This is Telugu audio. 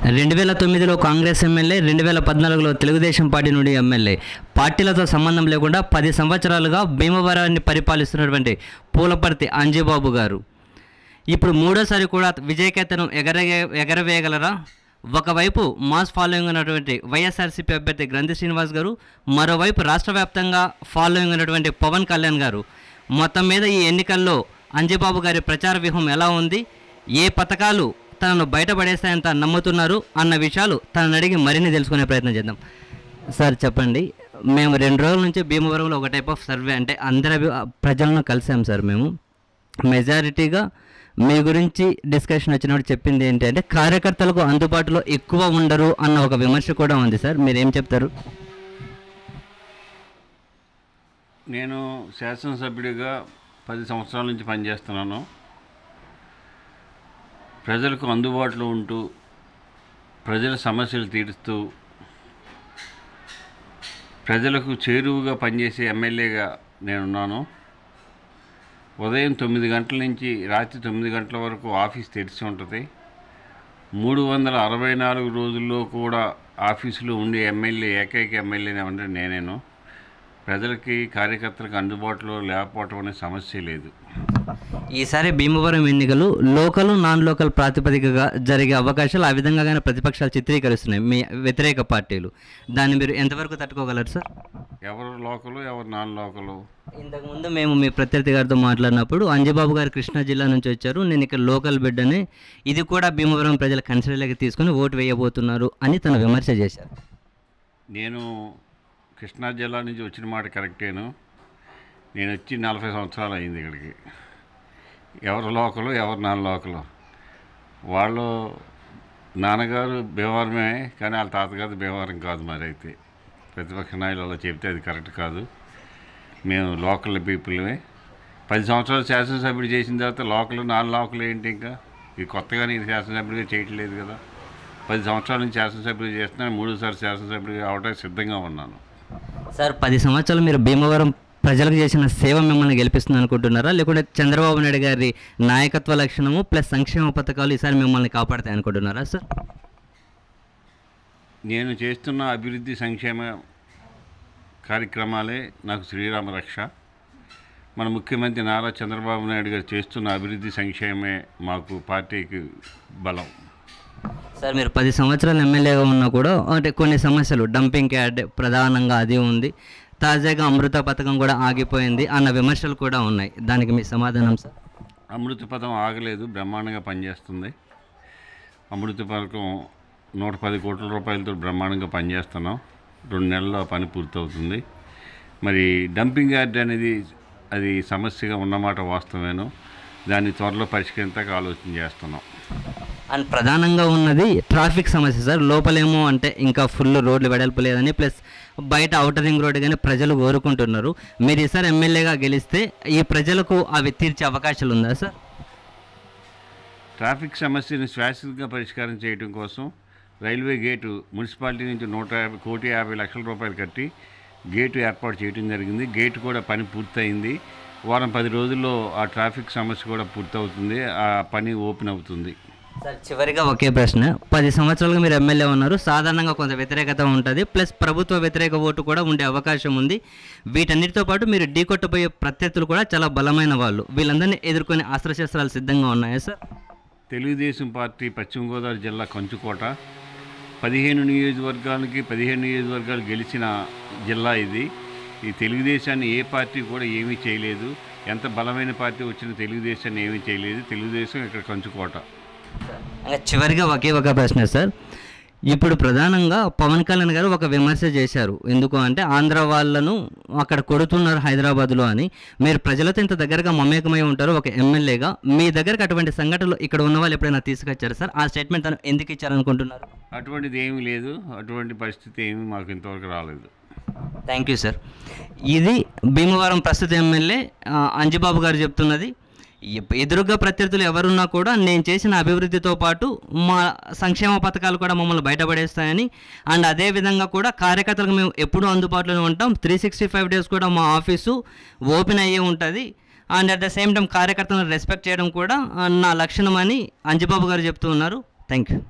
2009లో కాంగ్రెస్ ఎమ్మెల్యే, 2014లో తెలుగుదేశం పార్టీ నుండి ఎమ్మెల్యే. పార్టీలతో సంబంధం లేకుండా 10 సంవత్సరాలుగా భీమవరాన్ని పరిపాలిస్తున్నటువంటి పూలపర్తి అంజిబాబు గారు ఇప్పుడు మూడోసారి కూడా విజయకేతనం ఎగరవేయగలరా? ఒకవైపు మాస్ ఫాలోయింగ్ ఉన్నటువంటి వైఎస్ఆర్సీపీ అభ్యర్థి గ్రంథి శ్రీనివాస్ గారు, మరోవైపు రాష్ట్ర వ్యాప్తంగా ఫాలోయింగ్ ఉన్నటువంటి పవన్ కళ్యాణ్ గారు. మొత్తం మీద ఈ ఎన్నికల్లో అంజిబాబు గారి ప్రచార వ్యూహం ఎలా ఉంది, ఏ పథకాలు తనను బయటపడేస్తాయంత నమ్ముతున్నారు అన్న విషయాలు తనను అడిగి మరిన్ని తెలుసుకునే ప్రయత్నం చేద్దాం. సార్ చెప్పండి, మేము 2 రోజుల నుంచి భీమవరంలో ఒక టైప్ ఆఫ్ సర్వే అంటే అందరి ప్రజలను కలిసాం సార్. మేము మెజారిటీగా మీ గురించి డిస్కషన్ వచ్చినప్పుడు చెప్పింది ఏంటంటే కార్యకర్తలకు అందుబాటులో ఎక్కువ ఉండరు అన్న ఒక విమర్శ కూడా ఉంది సార్. మీరేం చెప్తారు? నేను శాసనసభ్యుడిగా 10 సంవత్సరాల నుంచి పనిచేస్తున్నాను. ప్రజలకు అందుబాటులో ఉంటూ ప్రజల సమస్యలు తీరుస్తూ ప్రజలకు చేరువుగా పనిచేసే ఎమ్మెల్యేగా నేనున్నాను. ఉదయం 9 గంటల నుంచి రాత్రి 9 గంటల వరకు ఆఫీస్ తెరిచి ఉంటుంది. 364 రోజుల్లో కూడా ఆఫీసులో ఉండే ఏకైక ఎమ్మెల్యేనే అంటే నేనేను. ప్రజలకి కార్యకర్తలకు అందుబాటులో లేకపోవటం అనే సమస్య లేదు. ఈసారి భీమవరం ఎన్నికలు లోకల్, నాన్ లోకల్ ప్రాతిపదికగా జరిగే అవకాశాలు ఆ విధంగానే ప్రతిపక్షాలు చిత్రీకరిస్తున్నాయి, మీ వ్యతిరేక పార్టీలు. దాన్ని మీరు ఎంతవరకు తట్టుకోగలరు సార్? ఎవరు లోకలు, ఎవరు నాన్ లోకలు? ఇంతకుముందు మేము మీ ప్రత్యర్థి గారితో మాట్లాడినప్పుడు అంజిబాబు గారు కృష్ణా జిల్లా నుంచి వచ్చారు, నేను ఇక్కడ లోకల్ బిడ్డని, ఇది కూడా భీమవరం ప్రజల కన్సిడర్లోకి తీసుకొని ఓటు వేయబోతున్నారు అని తన విమర్శ చేశారు. నేను కృష్ణా జిల్లా నుంచి వచ్చిన మాట కరెక్టేను. నేను వచ్చి 40 సంవత్సరాలు అయింది ఇక్కడికి. ఎవరు లోకలు, ఎవరు నాన్ లోకలు? వాళ్ళు నాన్నగారు భీమవరమే, కానీ వాళ్ళ తాతగారు భీమవరం కాదు. మరి అయితే ప్రతిపక్ష నాయకులు అలా చెప్తే అది కరెక్ట్ కాదు. మేము లోకల్ పీపుల్మే. 10 సంవత్సరాలు శాసనసభ్యుడు చేసిన తర్వాత లోకల్, నాన్ లోకల్ ఏంటి? ఇంకా ఇది కొత్తగా నేను శాసనసభ్యుడిగా చేయట్లేదు కదా. 10 సంవత్సరాల నుంచి శాసనసభ్యుడు చేస్తున్నాను. 3సారి శాసనసభ్యుడిగా అవడానికి సిద్ధంగా ఉన్నాను. సార్, 10 సంవత్సరాలు మీరు భీమవరం ప్రజలకు చేసిన సేవ మిమ్మల్ని గెలిపిస్తుంది అనుకుంటున్నారా, లేకుంటే చంద్రబాబు నాయుడు గారి నాయకత్వ లక్షణము ప్లస్ సంక్షేమ పథకాలు ఈసారి మిమ్మల్ని కాపాడతాయి అనుకుంటున్నారా సార్? నేను చేస్తున్న అభివృద్ధి సంక్షేమ కార్యక్రమాలే నాకు శ్రీరామ రక్ష. మన ముఖ్యమంత్రి నారా చంద్రబాబు నాయుడు గారు చేస్తున్న అభివృద్ధి సంక్షేమే మాకు పార్టీకి బలం. సార్, మీరు 10 సంవత్సరాలు ఎమ్మెల్యేగా ఉన్నా కూడా అంటే కొన్ని సమస్యలు, డంపింగ్ యార్డ్ ప్రధానంగా అది ఉంది, తాజాగా అమృత పథకం కూడా ఆగిపోయింది అన్న విమర్శలు కూడా ఉన్నాయి. దానికి మీ సమాధానం సార్? అమృత పథకం ఆగలేదు, బ్రహ్మాండంగా పనిచేస్తుంది. అమృత పథకం 110 కోట్ల రూపాయలతో బ్రహ్మాండంగా పనిచేస్తున్నాం. 2 నెలల్లో పని పూర్తవుతుంది. మరి డంపింగ్ యార్డ్ అనేది అది సమస్యగా ఉన్నమాట వాస్తవేను. దాన్ని త్వరలో పరిష్కరించక ఆలోచన చేస్తున్నాం. అండ్ ప్రధానంగా ఉన్నది ట్రాఫిక్ సమస్య సార్. లోపలేమో అంటే ఇంకా ఫుల్ రోడ్లు వెడల్పు లేదని, ప్లస్ బయట ఔటర్ రింగ్ రోడ్డు కానీ ప్రజలు కోరుకుంటున్నారు. మీరు ఈసారి ఎమ్మెల్యేగా గెలిస్తే ఈ ప్రజలకు అవి తీర్చే అవకాశాలు ఉందా సార్? ట్రాఫిక్ సమస్యను శాశ్వతంగా పరిష్కారం చేయడం కోసం రైల్వే గేటు మున్సిపాలిటీ నుంచి 150 లక్షల రూపాయలు కట్టి గేటు ఏర్పాటు చేయడం జరిగింది. గేటు కూడా పని పూర్తయింది. వారం 10 రోజుల్లో ఆ ట్రాఫిక్ సమస్య కూడా పూర్తవుతుంది. ఆ పని ఓపెన్ అవుతుంది. సార్, చివరిగా ఒకే ప్రశ్న. 10 సంవత్సరాలుగా మీరు ఎమ్మెల్యే ఉన్నారు. సాధారణంగా కొంత వ్యతిరేకత ఉంటుంది, ప్లస్ ప్రభుత్వ వ్యతిరేక ఓటు కూడా ఉండే అవకాశం ఉంది. వీటన్నిటితో పాటు మీరు ఢీకొట్టబోయే ప్రత్యర్థులు కూడా చాలా బలమైన వాళ్ళు. వీళ్ళందరినీ ఎదుర్కొనే అస్త్రశస్త్రాలు సిద్ధంగా ఉన్నాయా సార్? తెలుగుదేశం పార్టీ పశ్చిమ గోదావరి జిల్లా కంచుకోట. 15 నియోజకవర్గాలు గెలిచిన జిల్లా ఇది. ఈ తెలుగుదేశాన్ని ఏ పార్టీ కూడా ఏమీ చేయలేదు. ఎంత బలమైన పార్టీ వచ్చినా తెలుగుదేశాన్ని ఏమీ చేయలేదు. తెలుగుదేశం ఇక్కడ కంచుకోట. చివరిగా ఒకే ఒక ప్రశ్న సార్. ఇప్పుడు ప్రధానంగా పవన్ కళ్యాణ్ గారు ఒక విమర్శ చేశారు. ఎందుకు అంటే ఆంధ్ర వాళ్ళను అక్కడ కొడుతున్నారు హైదరాబాద్లో అని. మీరు ప్రజలతో ఇంత దగ్గరగా మమేకమై ఉంటారు ఒక ఎమ్మెల్యేగా, మీ దగ్గరకు అటువంటి సంఘటనలు ఇక్కడ ఉన్న వాళ్ళు ఎప్పుడైనా తీసుకొచ్చారు సార్? ఆ స్టేట్మెంట్ తను ఎందుకు ఇచ్చారనుకుంటున్నారు? అటువంటిది ఏమీ లేదు. అటువంటి పరిస్థితి ఏమీ మాకు ఇంతవరకు రాలేదు. Thank you sir. ఇది భీమవరం ప్రస్తుత ఎమ్మెల్యే అంజిబాబు గారు చెప్తున్నది. ఎదురుగా ప్రత్యర్థులు ఎవరున్నా కూడా నేను చేసిన అభివృద్ధితో పాటు మా సంక్షేమ పథకాలు కూడా మమ్మల్ని బయటపడేస్తాయని, అండ్ అదేవిధంగా కూడా కార్యకర్తలకు మేము ఎప్పుడూ అందుబాటులో ఉంటాం. 365 డేస్ కూడా మా ఆఫీసు ఓపెన్ అయ్యే ఉంటుంది. And at the same time కార్యకర్తలను రెస్పెక్ట్ చేయడం కూడా నా లక్షణం అని అంజిబాబు గారు చెప్తూ ఉన్నారు. Thank you.